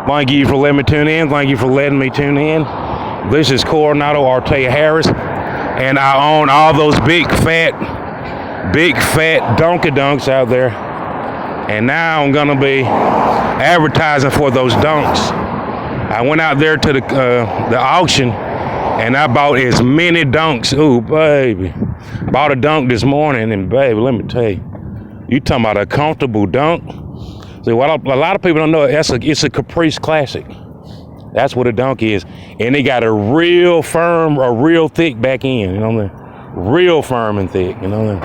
Thank you for letting me tune in. Thank you for letting me tune in. This is Coronado Ortega Harris, and I own all those big fat donkey dunks out there. And now I'm gonna be advertising for those dunks. I went out there to the auction, and I bought as many dunks. Ooh, baby. Bought a dunk this morning, and baby, let me tell you talking about a comfortable dunk. See, what a lot of people don't know, it's a Caprice Classic. That's what a dunk is. And they got a real firm, a real thick back end, you know what I mean? Real firm and thick, you know what I mean?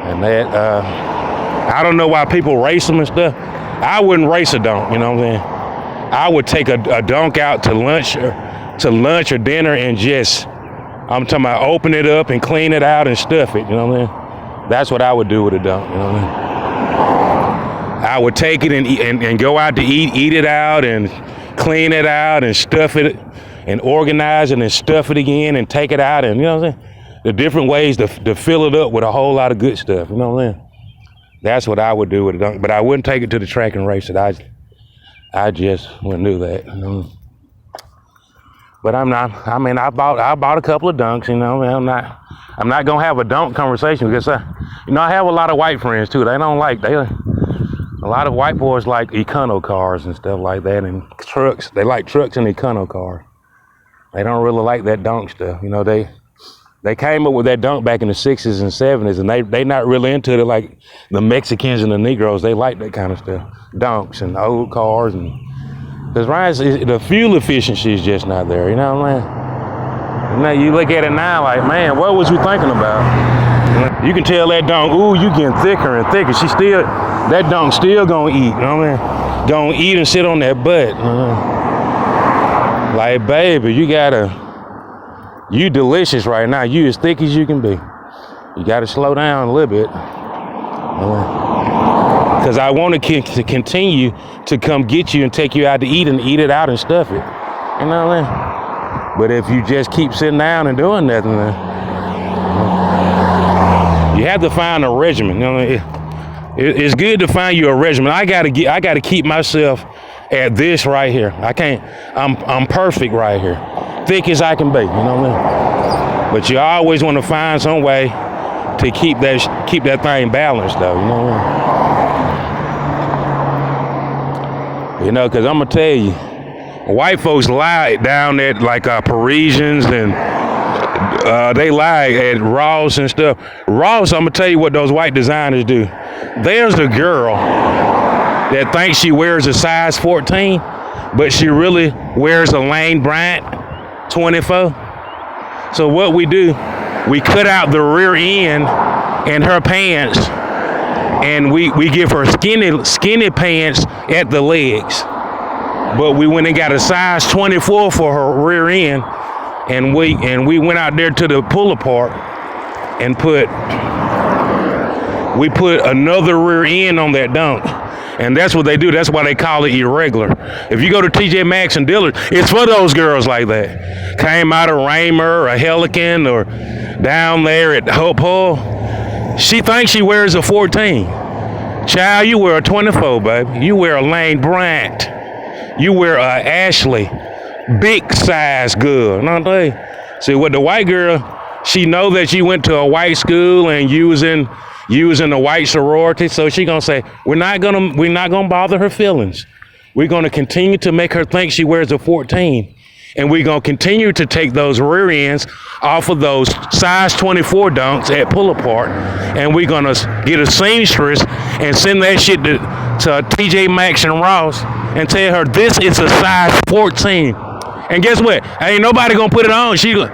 And that, I don't know why people race them and stuff. I wouldn't race a dunk, you know what I'm saying? I would take a dunk out to lunch or dinner and just, I'm talking about open it up and clean it out and stuff it, you know what I mean? That's what I would do with a dunk, you know what I mean? I would take it and go out to eat it out and clean it out and stuff it and organize it and stuff it again and take it out and, you know what I'm saying? The different ways to fill it up with a whole lot of good stuff, you know what I'm saying? That's what I would do with a dunk, but I wouldn't take it to the track and race it. I just wouldn't do that, you know? But I'm not, I mean, I bought a couple of dunks, you know, I'm not gonna have a dunk conversation because I have a lot of white friends too. A lot of white boys like econo cars and stuff like that, and trucks. They like trucks and econo cars. They don't really like that dunk stuff. You know, they came up with that dunk back in the 60s and 70s, and they not really into it like the Mexicans and the Negroes. They like that kind of stuff, dunks and old cars, and because the fuel efficiency is just not there. You know what I mean? Now you look at it now, like, man, what was you thinking about? You can tell that dunk, ooh, you getting thicker and thicker. That dunk still gonna eat, you know what I mean? Gonna eat and sit on that butt. Like, baby, you delicious right now. You as thick as you can be. You gotta slow down a little bit. Because I want to continue to come get you and take you out to eat and eat it out and stuff it. You know what I mean? But if you just keep sitting down and doing nothing, you have to find a regimen. You know, it's good to find you a regimen. I gotta keep myself at this right here. I'm perfect right here, thick as I can be. You know what I mean? But you always want to find some way to keep that thing balanced, though. You know what I mean? You know, because I'm gonna tell you, white folks lie down at like Parisians and. They lie at Ross and stuff. Ross, I'm gonna tell you what those white designers do. There's a girl that thinks she wears a size 14, but she really wears a Lane Bryant 24. So what we do, we cut out the rear end in her pants, and we give her skinny pants at the legs. But we went and got a size 24 for her rear end. And we went out there to the pull apart and we put another rear end on that dunk. And that's what they do. That's why they call it irregular. If you go to TJ Maxx and Dillard's, it's for those girls like that. Came out of Raymer or Helican or down there at Hope Hull. She thinks she wears a 14. Child, you wear a 24, baby. You wear a Lane Bryant. You wear a Ashley. Big size girl. You know what I'm saying? See, with the white girl, she know that she went to a white school and using a white sorority, so she gonna say, we're not gonna bother her feelings. We're gonna continue to make her think she wears a 14. And we're gonna continue to take those rear ends off of those size 24 dunks at pull apart, and we're gonna get a seamstress and send that shit to TJ Maxx and Ross and tell her this is a size 14. And guess what? Ain't nobody gonna put it on. Ladies and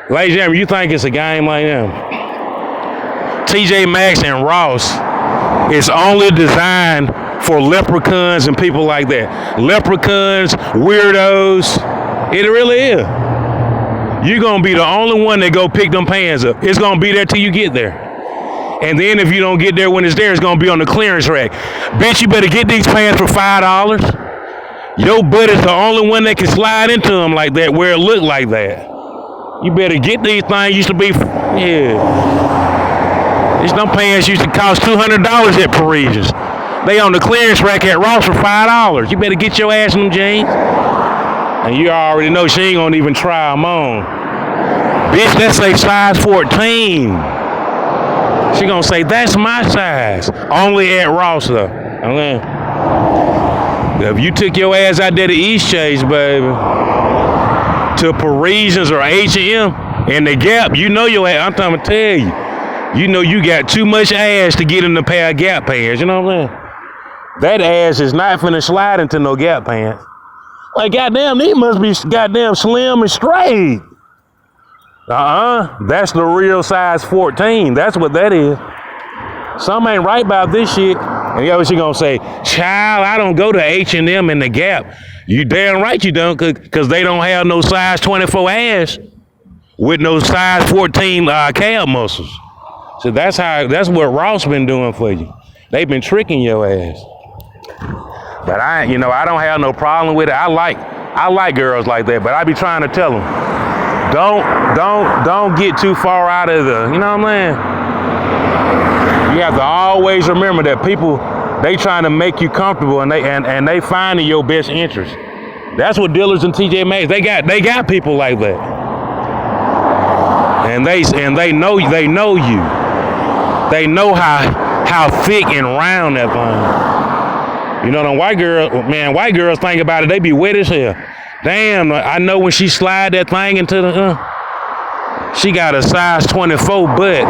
gentlemen, you think it's a game like that? TJ Maxx and Ross is only designed for leprechauns and people like that. Leprechauns, weirdos. It really is. You're gonna be the only one that go pick them pants up. It's gonna be there till you get there. And then if you don't get there when it's there, it's gonna be on the clearance rack. Bitch, you better get these pants for $5. Your butt is the only one that can slide into them like that, where it look like that. You better get these things. Used to be, yeah. These dumb pants used to cost $200 at Parisians. They on the clearance rack at Ross for $5. You better get your ass in them jeans. And you already know she ain't gonna even try them on. Bitch, that's a size 14. She gonna say, that's my size. Only at Ross though. If you took your ass out there to East Chase, baby, to Parisians or H&M and the Gap, you know your ass, I'm trying to tell you. You know you got too much ass to get in a pair of Gap pants, you know what I'm saying? That ass is not finna slide into no Gap pants. Like, goddamn, these must be goddamn slim and straight. That's the real size 14. That's what that is. Something ain't right about this shit. And you know what she gonna say? Child, I don't go to H&M and the Gap. You damn right you don't, cause they don't have no size 24 ass with no size 14 calf muscles. So that's what Ross been doing for you. They've been tricking your ass. But I don't have no problem with it. I like girls like that, but I be trying to tell them, don't get too far out of the, you know what I'm saying? You have to always remember that people, they trying to make you comfortable and they finding your best interest. That's what Dillard's and TJ Maxx, they got people like that. And they know you. They know how thick and round that thing. You know, them white girls think about it, they be wet as hell. Damn, I know when she slide that thing into the, she got a size 24 butt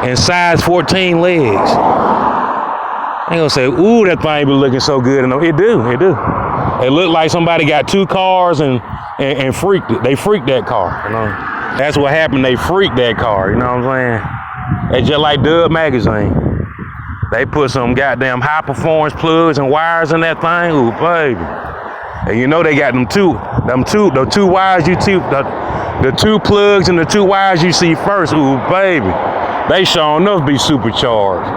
and size 14 legs. I ain't gonna say, ooh, that thing be looking so good. No, it do. It look like somebody got two cars and freaked it. They freaked that car, you know. That's what happened, they freaked that car, you know what I'm saying? It's just like Dub Magazine. They put some goddamn high performance plugs and wires in that thing. Ooh, baby. And you know they got the two wires the two plugs and the two wires you see first. Ooh, baby. They sure enough be supercharged.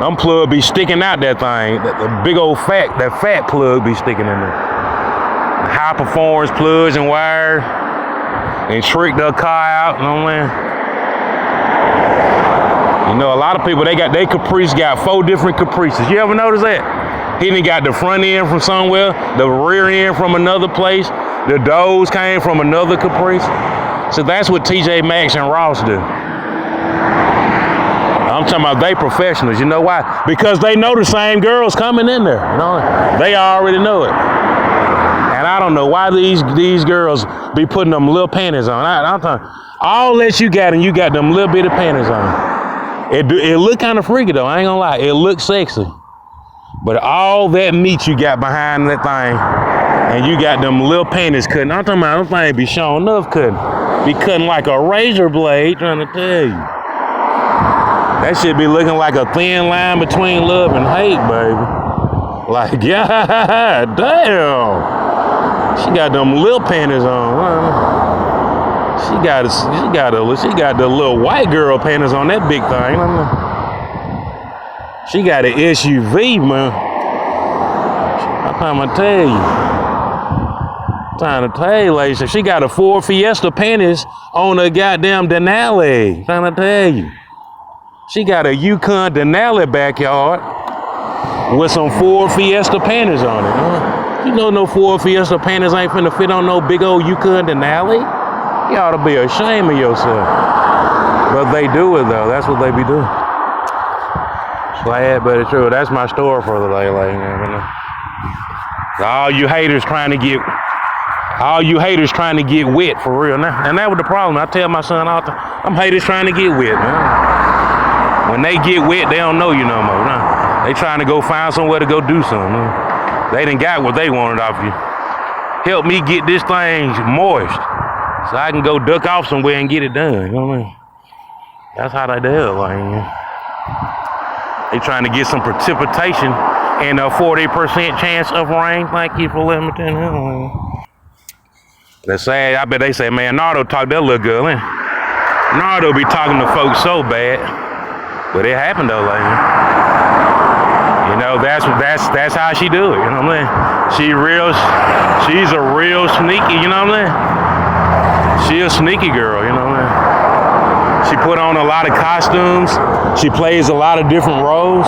Them plug be sticking out that thing. The big old that fat plug be sticking in there. High performance plugs and wires. And trick the car out, you know what I'm saying? You know, a lot of people, they Caprice got 4 different Caprices. You ever notice that? He done got the front end from somewhere, the rear end from another place, the doors came from another Caprice. So that's what TJ Maxx and Ross do. I'm talking about they professionals. You know why? Because they know the same girls coming in there. You know, they already know it. And I don't know why these girls be putting them little panties on. I'm talking, all that you got and you got them little bitty panties on. It look kind of freaky though, I ain't gonna lie. It looks sexy. But all that meat you got behind that thing, and you got them little panties cutting. I'm talking about them things be showing up cutting. Be cutting like a razor blade, trying to tell you. That shit be looking like a thin line between love and hate, baby. Like, god damn. She got them little panties on. She got the little white girl panties on that big thing. She got an SUV, man. I'm trying to tell you, ladies. She got a Ford Fiesta panties on her goddamn Denali. I'm trying to tell you. She got a Yukon Denali backyard with some Ford Fiesta panties on it. You know no Ford Fiesta panties ain't finna fit on no big old Yukon Denali. You ought to be ashamed of yourself. But they do it though. That's what they be doing. Sad but it's true. That's my story for the day, ladies and gentlemen. All you haters trying to get wet for real now. And that was the problem. I tell my son all the time, I'm haters trying to get wet, man. When they get wet, they don't know you no more. Nah. They trying to go find somewhere to go do something. Man. They done got what they wanted off you. Help me get this thing moist so I can go duck off somewhere and get it done. You know what I mean? That's how they do it, like, they trying to get some precipitation and a 40% chance of rain. Thank you for letting me tell you. They say, I bet they say, man, Nardo talk that little girl in. Nardo be talking to folks so bad. But it happened though, like, you know, that's how she do it, you know what I'm saying? She's a real sneaky, you know what I'm saying? She a sneaky girl, you know what I'm saying? She put on a lot of costumes. She plays a lot of different roles.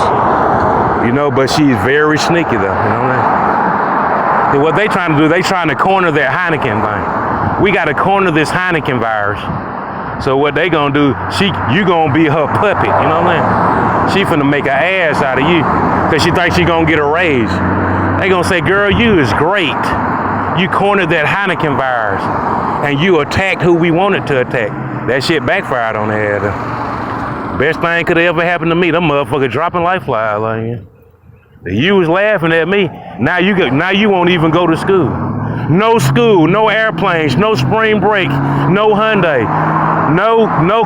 You know, but she's very sneaky though. You know what I mean? What they trying to do, they trying to corner that Heineken thing. We got to corner this Heineken virus. So what they gonna do, you gonna be her puppet, you know what I mean? She finna make an ass out of you because she thinks she gonna get a raise. They gonna say, girl, you is great. You cornered that Heineken virus and you attacked who we wanted to attack. That shit backfired on their head. Best thing could have ever happened to me, them motherfuckers dropping like flies like you. You was laughing at me. Now you won't even go to school. No school, no airplanes, no spring break, no Hyundai, no